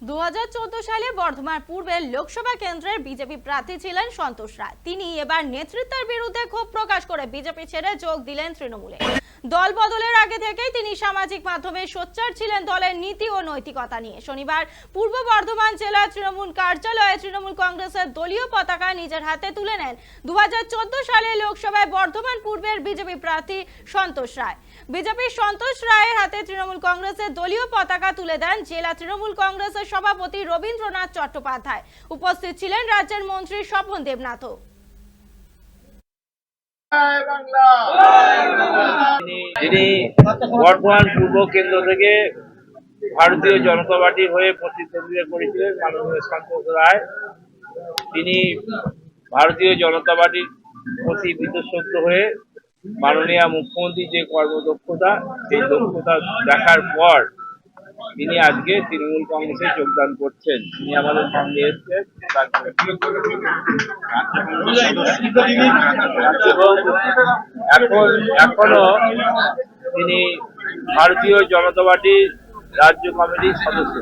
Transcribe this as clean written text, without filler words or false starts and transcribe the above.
2014 সালে বর্ধমান পূর্বের লোকসভা কেন্দ্রের বিজেপি প্রার্থী ছিলেন সন্তোষ রায়। তিনি এবার নেতৃত্বের বিরুদ্ধে ক্ষোভ প্রকাশ করে বিজেপি ছেড়ে যোগ দিলেন তৃণমূলে। দল বদলের আগে থেকেই তিনি সামাজিক মাধ্যমে সোচ্চার ছিলেন দলের নীতি ও নৈতিকতা নিয়ে। শনিবার পূর্ব বর্ধমান জেলা তৃণমূল কার্যালয়ে তৃণমূল কংগ্রেসের দলীয় পতাকা নিজের হাতে তুলে নেন 2014 সালে লোকসভায় বর্ধমান পূর্বের বিজেপি প্রার্থী সন্তোষ রায়। বিজেপির সন্তোষ রায়ের হাতে তৃণমূল কংগ্রেসের দলীয় পতাকা তুলে দেন জেলা তৃণমূল কংগ্রেসের সভাপতি রবীন্দ্রনাথ চট্টোপাধ্যায়। উপস্থিত ছিলেন রাজ্যের মন্ত্রী স্বপন দেবনাথও। যিনি বর্ধমান পূর্ব কেন্দ্র থেকে ভারতীয় জনতা পার্টির হয়ে প্রতিদ্বন্দ্বিতা করেছিলেন মাননীয় সন্তোষ রায়, তিনি ভারতীয় জনতা পার্টির প্রতি বীতশ্রদ্ধ হয়ে মাননীয় মুখ্যমন্ত্রী যে কর্মদক্ষতা, সেই দক্ষতা দেখার পর তিনি আজকে তৃণমূল কংগ্রেসে যোগদান করছেন। তিনি আমাদের সঙ্গে এসেছেন এবং এখনো তিনি ভারতীয় জনতা পার্টির রাজ্য কমিটির সদস্য।